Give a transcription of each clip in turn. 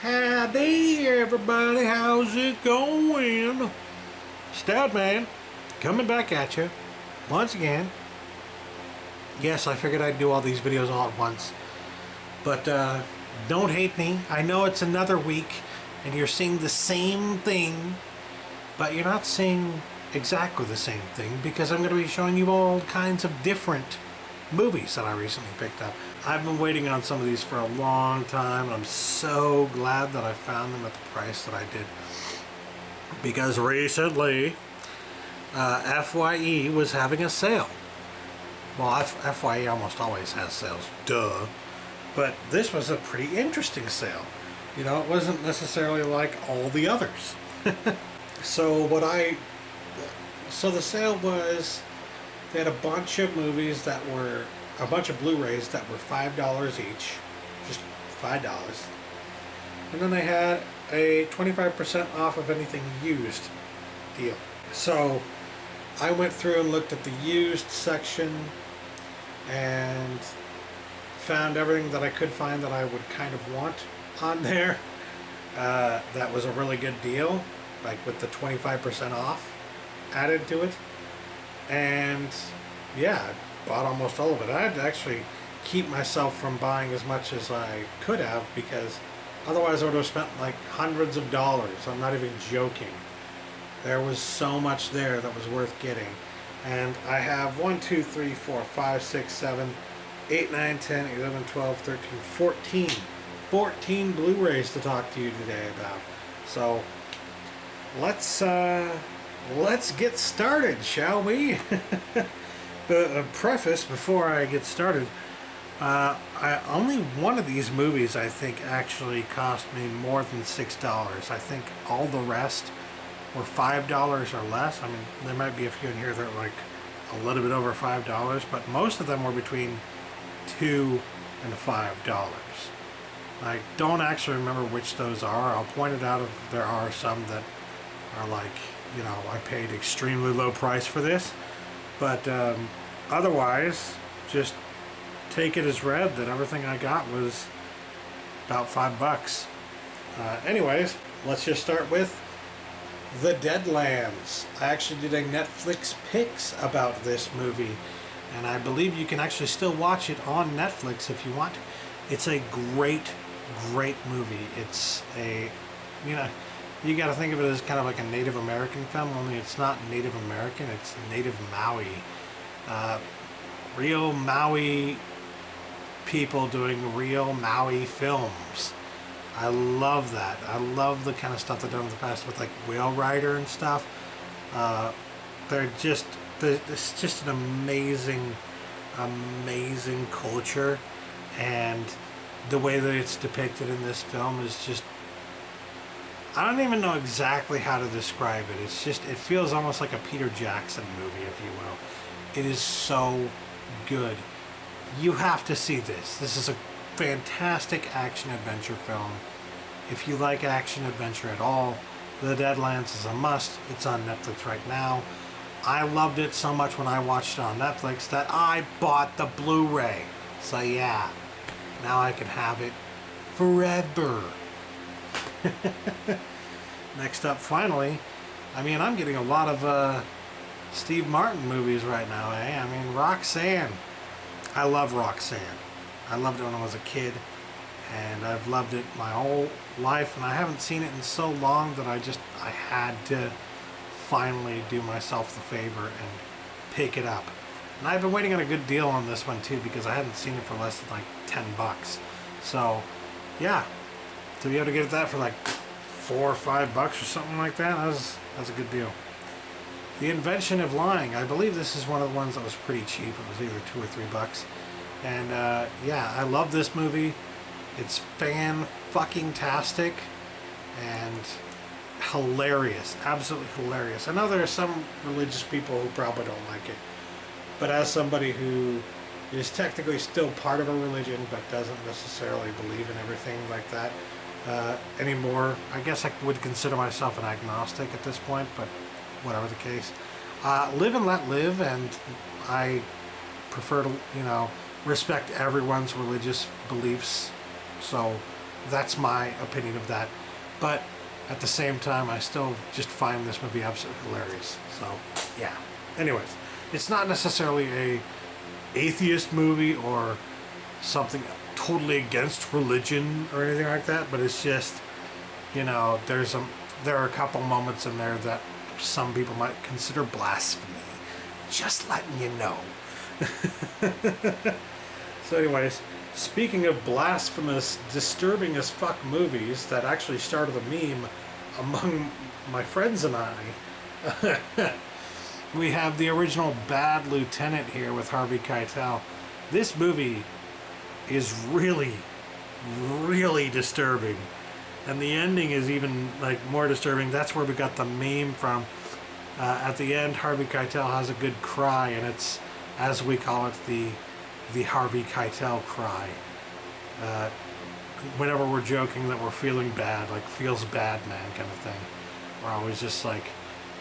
Howdy everybody, how's it going? Stout Man, coming back at you once again. Yes, I figured I'd do all these videos all at once. But don't hate me. I know it's another week and you're seeing the same thing, but you're not seeing exactly the same thing because I'm going to be showing you all kinds of different movies that I recently picked up. I've been waiting on some of these for a long time, and I'm so glad that I found them at the price that I did. Because recently, FYE was having a sale. Well, FYE almost always has sales, duh. But this was a pretty interesting sale. You know, it wasn't necessarily like all the others. So the sale was, they had a bunch of movies that were, a bunch of Blu-rays that were $5 each, just $5. And then they had a 25% off of anything used deal. So I went through and looked at the used section and found everything that I could find that I would kind of want on there. That was a really good deal, like with the 25% off added to it. And yeah, I bought almost all of it. I had to actually keep myself from buying as much as I could have, because otherwise I would have spent like hundreds of dollars. I'm not even joking. There was so much there that was worth getting. And I have 1, 2, 3, 4, 5, 6, 7, 8, 9, 10, 11, 12, 13, 14 Blu-rays to talk to you today about. So let's get started, shall we? The preface before I get started, only one of these movies I think actually cost me more than $6. I think all the rest were $5 or less. I mean, there might be a few in here that are like a little bit over $5, but most of them were between $2 and $5. I don't actually remember which those are. I'll point it out if there are some that are like, you know, I paid extremely low price for this. But otherwise, just take it as read that everything I got was about $5. Anyways, let's just start with The Deadlands. I actually did a Netflix picks about this movie, and I believe you can actually still watch it on Netflix if you want to. It's a great movie. It's a, you know, you got to think of it as kind of like a Native American film, only it's not Native American, it's Native Maui. Real Maui people doing real Maui films. I love that. I love the kind of stuff they've done in the past with like Whale Rider and stuff. It's just an amazing culture, and the way that it's depicted in this film is just, I don't even know exactly how to describe it. It's just, it feels almost like a Peter Jackson movie, if you will. It is so good. You have to see this. This is a fantastic action-adventure film. If you like action-adventure at all, The Deadlands is a must. It's on Netflix right now. I loved it so much when I watched it on Netflix that I bought the Blu-ray. So yeah, now I can have it forever. Next up, finally, I mean, I'm getting a lot of Steve Martin movies right now, eh? I mean, Roxanne. I love Roxanne. I loved it when I was a kid, and I've loved it my whole life, and I haven't seen it in so long that I had to finally do myself the favor and pick it up. And I've been waiting on a good deal on this one too, because I hadn't seen it for less than like $10. So yeah, to be able to get that for like $4 or $5 or something like that, that's a good deal. The Invention of Lying. I believe this is one of the ones that was pretty cheap. It was either $2 or $3. And yeah, I love this movie. It's fan-fucking-tastic and hilarious. Absolutely hilarious. I know there are some religious people who probably don't like it, but as somebody who is technically still part of a religion but doesn't necessarily believe in everything like that anymore, I guess I would consider myself an agnostic at this point, but whatever the case. Live and let live, and I prefer to, you know, respect everyone's religious beliefs. So That's my opinion of that. But at the same time, I still just find this movie absolutely hilarious. So, yeah. Anyways, it's not necessarily a atheist movie or something totally against religion or anything like that, but it's just, you know, there are a couple moments in there that some people might consider blasphemy. Just letting you know. So anyways, speaking of blasphemous, disturbing as fuck movies that actually started a meme among my friends and I, we have the original Bad Lieutenant here with Harvey Keitel. This movie is really, really disturbing. And the ending is even like more disturbing. That's where we got the meme from. At the end, Harvey Keitel has a good cry, and it's, as we call it, the Harvey Keitel cry. Whenever we're joking that we're feeling bad, like feels bad man kind of thing, we're always just like,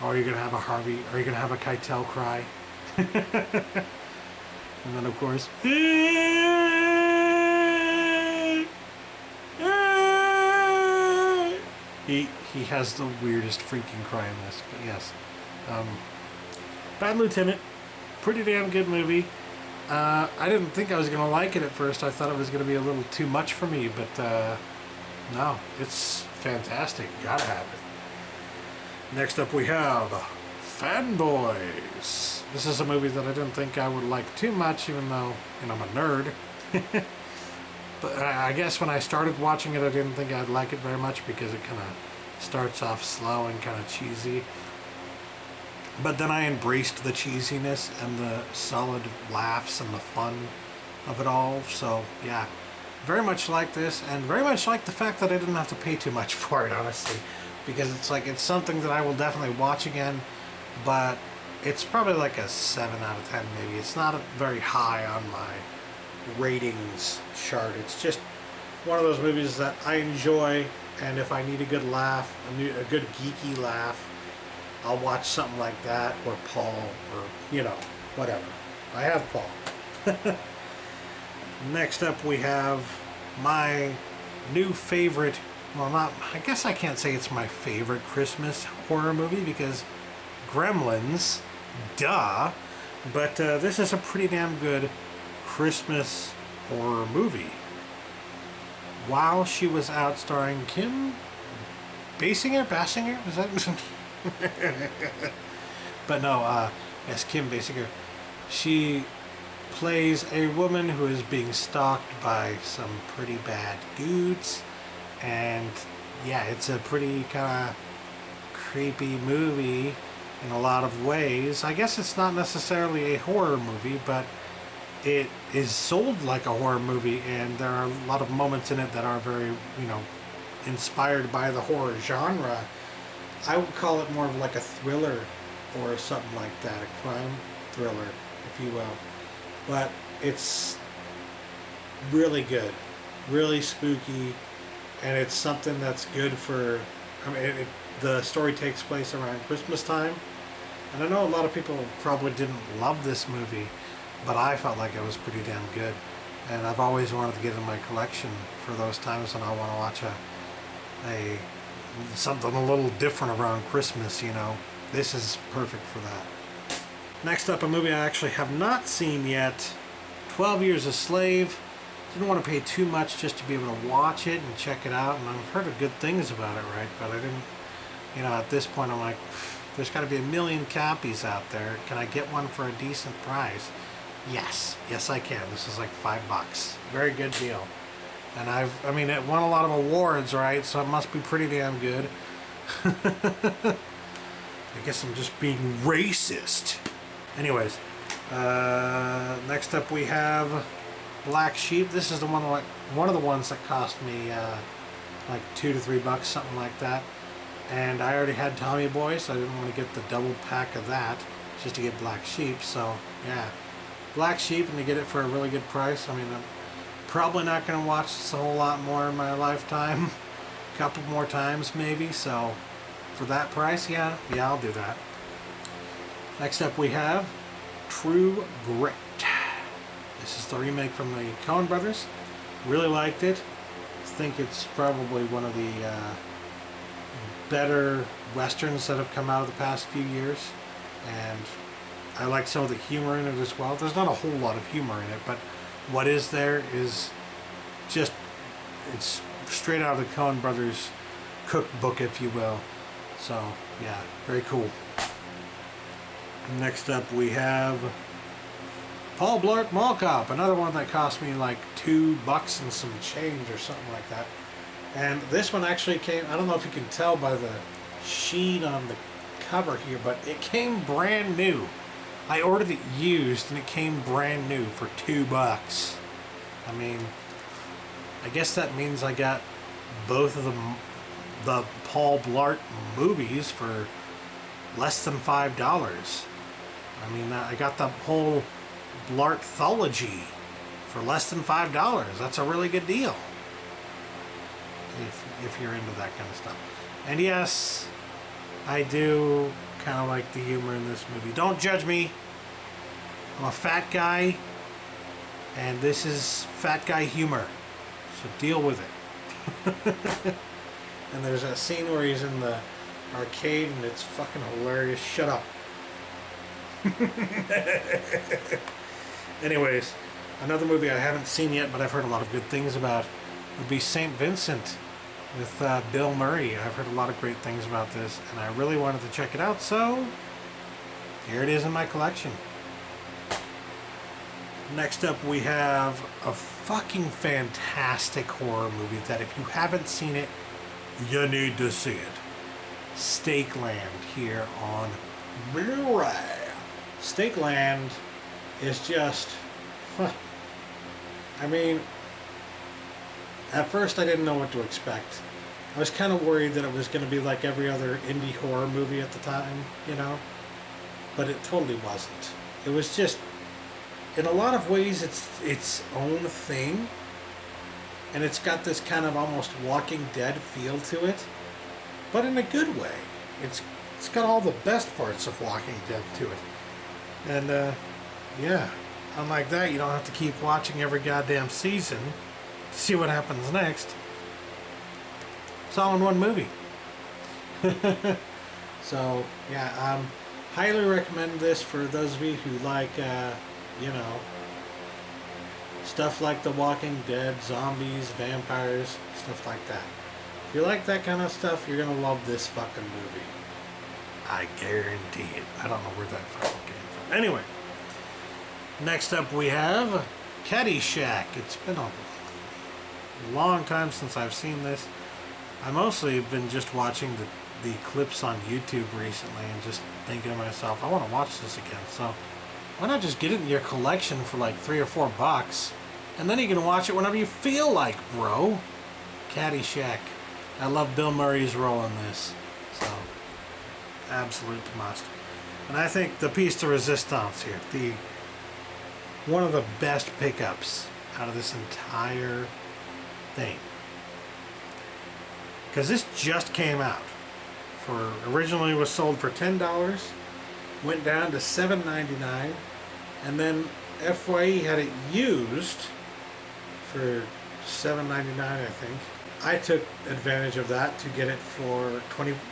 oh, are you gonna have a Harvey? Are you gonna have a Keitel cry? And then of course, he has the weirdest freaking cry in this. But yes, Bad Lieutenant, pretty damn good movie. I didn't think I was going to like it at first. I thought it was going to be a little too much for me, but no, it's fantastic. Gotta have it. Next up we have Fanboys. This is a movie that I didn't think I would like too much, even though, you know, I'm a nerd. But I guess when I started watching it, I didn't think I'd like it very much because it kind of starts off slow and kind of cheesy. But then I embraced the cheesiness and the solid laughs and the fun of it all. So, yeah, very much like this, and very much like the fact that I didn't have to pay too much for it, honestly. Because it's something that I will definitely watch again, but it's probably like a 7 out of 10 maybe. It's not very high on my ratings chart. It's just one of those movies that I enjoy, and if I need a good laugh, a good geeky laugh, I'll watch something like that, or Paul, or, you know, whatever. I have Paul. Next up we have my new favorite, well, I guess I can't say it's my favorite Christmas horror movie, because Gremlins, duh, but this is a pretty damn good Christmas horror movie. While She Was Out, starring Kim Basinger? Is that... But no, yes, Kim Basinger. She plays a woman who is being stalked by some pretty bad dudes, and yeah, it's a pretty kind of creepy movie in a lot of ways. I guess it's not necessarily a horror movie, but it is sold like a horror movie, and there are a lot of moments in it that are very, you know, inspired by the horror genre. I would call it more of like a thriller or something like that, a crime thriller, if you will. But it's really good, really spooky, and it's something that's good for, I mean, the story takes place around Christmas time, and I know a lot of people probably didn't love this movie, but I felt like it was pretty damn good, and I've always wanted to get in my collection for those times when I want to watch something a little different around Christmas, you know. This is perfect for that. Next up, a movie I actually have not seen yet, 12 Years a Slave. Didn't want to pay too much just to be able to watch it and check it out, and I've heard good things about it, right? But I didn't, you know, at this point I'm like, there's got to be a million copies out there. Can I get one for a decent price? Yes I can. This is like $5. Very good deal. And I mean, it won a lot of awards, right? So it must be pretty damn good. I guess I'm just being racist. Anyways, next up we have Black Sheep. This is the one of the ones that cost me like $2 to $3, something like that. And I already had Tommy Boy, so I didn't want to get the double pack of that just to get Black Sheep. So yeah, Black Sheep, and to get it for a really good price. I mean, I'm probably not going to watch this a whole lot more in my lifetime. A couple more times maybe. So for that price, yeah, I'll do that. Next up we have True Grit. This is the remake from the Coen brothers. Really liked it. think it's probably one of the better westerns that have come out of the past few years, and I like some of the humor in it as well. There's not a whole lot of humor in it, but what is there is just, it's straight out of the Coen Brothers cookbook, if you will. So yeah, very cool. Next up we have Paul Blart Mall Cop, another one that cost me like $2 and some change or something like that. And this one actually came, I don't know if you can tell by the sheen on the cover here, but it came brand new. I ordered it used and it came brand new for $2. I mean, I guess that means I got both of the Paul Blart movies for less than $5. I mean, I got the whole Blartthology for less than $5. That's a really good deal if you're into that kind of stuff. And yes, I do kind of like the humor in this movie. Don't judge me. I'm a fat guy, and this is fat guy humor, so deal with it. And there's that scene where he's in the arcade and it's fucking hilarious. Shut up. Anyways, another movie I haven't seen yet but I've heard a lot of good things about would be St. Vincent with Bill Murray. I've heard a lot of great things about this and I really wanted to check it out, so here it is in my collection. Next up we have a fucking fantastic horror movie that if you haven't seen it, you need to see it. Stakeland here on Blu-ray. Stakeland is just, I mean, at first I didn't know what to expect. I was kind of worried that it was going to be like every other indie horror movie at the time, you know, but it totally wasn't. It was just, in a lot of ways, it's its own thing, and it's got this kind of almost Walking Dead feel to it, but in a good way. It's got all the best parts of Walking Dead to it. And yeah, unlike that, you don't have to keep watching every goddamn season to see what happens next. It's all in one movie. So yeah, highly recommend this for those of you who like you know, stuff like The Walking Dead, zombies, vampires, stuff like that. If you like that kind of stuff, you're gonna love this fucking movie. I guarantee it. I don't know where that fucking came from. Anyway, next up we have Caddyshack. It's been a long time since I've seen this. I mostly have been just watching the clips on YouTube recently and just thinking to myself, I want to watch this again. So why not just get it in your collection for like $3 or $4 and then you can watch it whenever you feel like, bro. Caddyshack. I love Bill Murray's role in this, so absolute must. And I think the piece de resistance here, one of the best pickups out of this entire thing, because this just came out. Originally was sold for $10, went down to $7.99, and then FYE had it used for $7.99, I think. I took advantage of that to get it for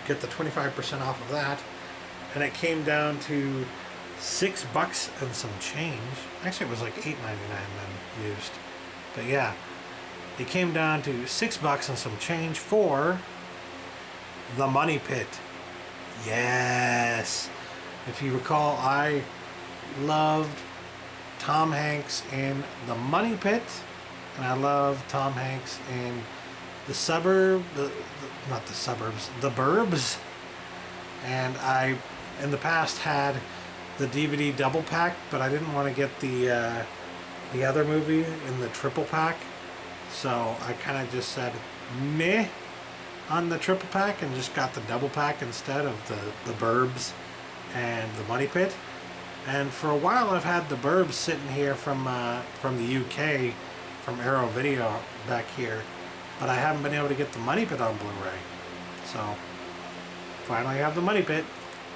get the 25% off of that, and it came down to $6 and some change. Actually, it was like $8.99 then used, but yeah, it came down to $6 and some change for The Money Pit. Yes. If you recall, I loved Tom Hanks in The Money Pit, and I loved Tom Hanks in The Burbs. And I, in the past, had the DVD double pack, but I didn't want to get the other movie in the triple pack, so I kind of just said meh on the triple pack and just got the double pack instead of the Burbs and The Money Pit. And for a while I've had the Burbs sitting here from the UK, from Arrow Video back here, but I haven't been able to get The Money Pit on Blu-ray. So finally I have The Money Pit,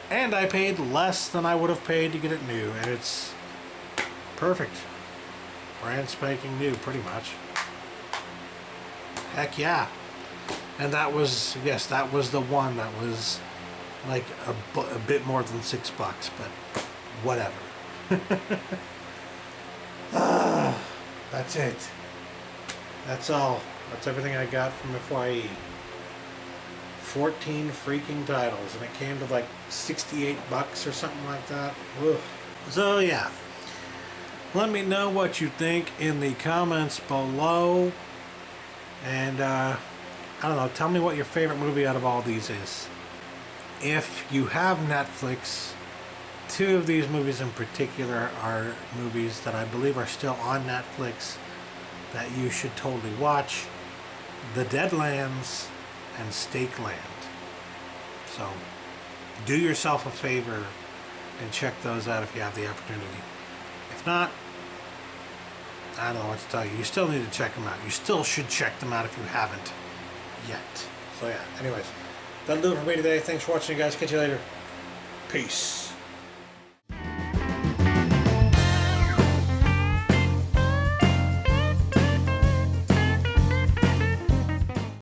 and I paid less than I would have paid to get it new, and it's perfect. Brand spanking new, pretty much. Heck yeah. And that was, yes, that was the one that was like a bit more than $6, but whatever. That's it. That's all. That's everything I got from FYE. 14 freaking titles, and it came to like $68 or something like that. Ugh. So yeah, let me know what you think in the comments below, and I don't know, tell me what your favorite movie out of all these is. If you have Netflix, 2 of these movies in particular are movies that I believe are still on Netflix that you should totally watch. The Deadlands and Stakeland. So do yourself a favor and check those out if you have the opportunity. If not, I don't know what to tell you. You still need to check them out. You still should check them out if you haven't yet. So yeah, anyways, that'll do it for me today. Thanks for watching, you guys. Catch you later. Peace.